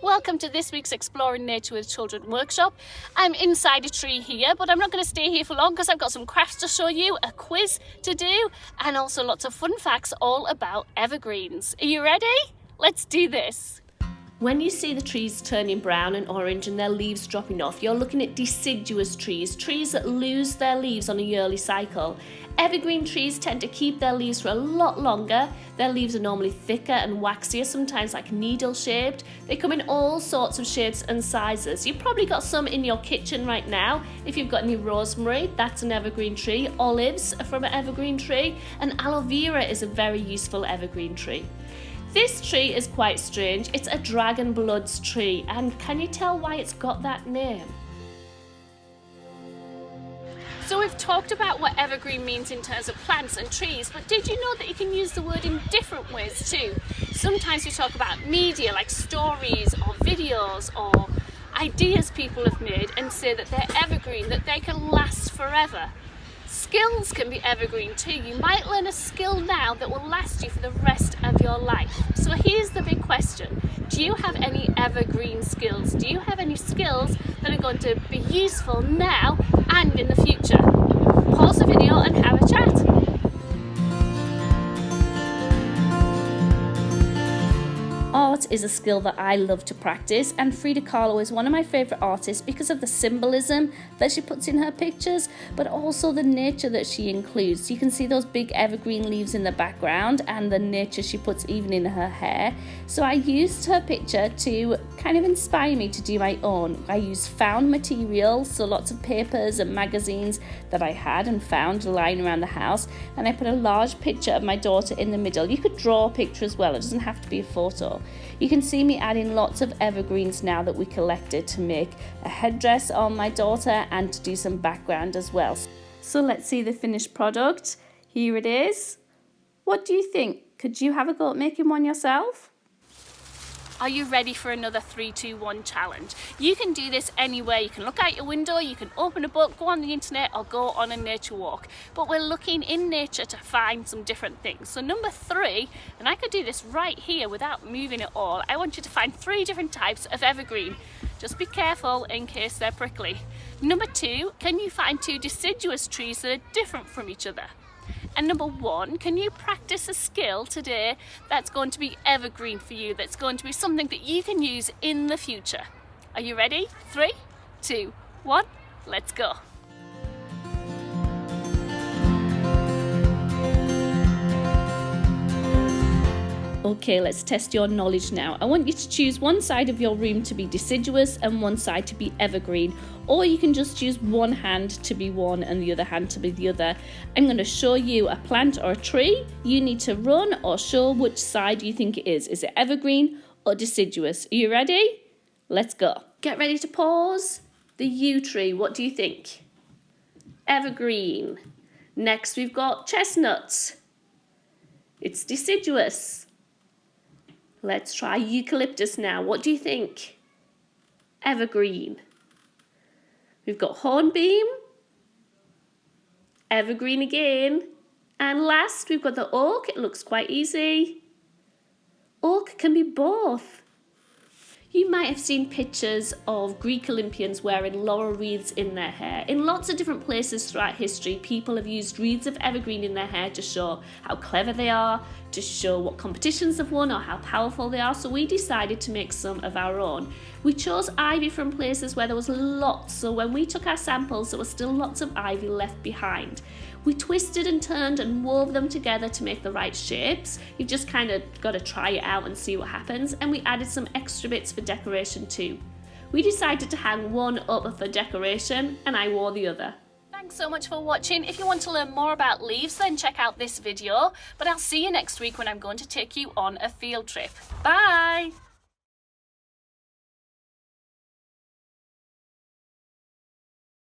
Welcome to this week's Exploring Nature with Children workshop. I'm inside a tree here, but I'm not going to stay here for long because I've got some crafts to show you, a quiz to do, and also lots of fun facts all about evergreens. Are you ready? Let's do this. When you see the trees turning brown and orange and their leaves dropping off, you're looking at deciduous trees, trees that lose their leaves on a yearly cycle. Evergreen trees tend to keep their leaves for a lot longer. Their leaves are normally thicker and waxier, sometimes like needle-shaped. They come in all sorts of shapes and sizes. You've probably got some in your kitchen right now. If you've got any rosemary, that's an evergreen tree. Olives are from an evergreen tree. And aloe vera is a very useful evergreen tree. This tree is quite strange. It's a dragon bloods tree, and can you tell why it's got that name? So we've talked about what evergreen means in terms of plants and trees, but did you know that you can use the word in different ways too? Sometimes we talk about media like stories or videos or ideas people have made and say that they're evergreen, that they can last forever. Skills can be evergreen too. You might learn a skill now that will last you for the rest of your life. So here's the big question. Do you have any evergreen skills? Do you have any skills that are going to be useful now and in the future? Pause the video and have a chat. Art is a skill that I love to practice, and Frida Kahlo is one of my favourite artists because of the symbolism that she puts in her pictures, but also the nature that she includes. You can see those big evergreen leaves in the background and the nature she puts even in her hair. So I used her picture to kind of inspire me to do my own. I used found materials, so lots of papers and magazines that I had and found lying around the house, and I put a large picture of my daughter in the middle. You could draw a picture as well, it doesn't have to be a photo. You can see me adding lots of evergreens now that we collected to make a headdress on my daughter and to do some background as well. So let's see the finished product. Here it is. What do you think? Could you have a go at making one yourself? Are you ready for another 3, 2, 1 challenge? You can do this anywhere. You can look out your window, you can open a book, go on the internet or go on a nature walk. But we're looking in nature to find some different things. So number 3, and I could do this right here without moving at all, I want you to find 3 different types of evergreen. Just be careful in case they're prickly. Number 2, can you find 2 deciduous trees that are different from each other? And number 1, can you practice a skill today that's going to be evergreen for you, that's going to be something that you can use in the future? Are you ready? 3, 2, 1, let's go. Okay, let's test your knowledge now. I want you to choose one side of your room to be deciduous and one side to be evergreen, or you can just choose one hand to be one and the other hand to be the other. I'm going to show you a plant or a tree. You need to run or show which side you think it is. Is it evergreen or deciduous? Are you ready? Let's go. Get ready to pause. The yew tree, what do you think? Evergreen. Next we've got chestnuts. It's deciduous. Let's try eucalyptus now. What do you think? Evergreen. We've got hornbeam. Evergreen again. And last, we've got the oak. It looks quite easy. Oak can be both. You might have seen pictures of Greek Olympians wearing laurel wreaths in their hair. In lots of different places throughout history, people have used wreaths of evergreen in their hair to show how clever they are, to show what competitions they've won or how powerful they are. So we decided to make some of our own. We chose ivy from places where there was lots, so when we took our samples, there was still lots of ivy left behind. We twisted and turned and wove them together to make the right shapes. You've just kind of got to try it out and see what happens. And we added some extra bits for decoration too. We decided to hang one up for decoration and I wore the other. Thanks so much for watching. If you want to learn more about leaves, then check out this video. But I'll see you next week when I'm going to take you on a field trip. Bye!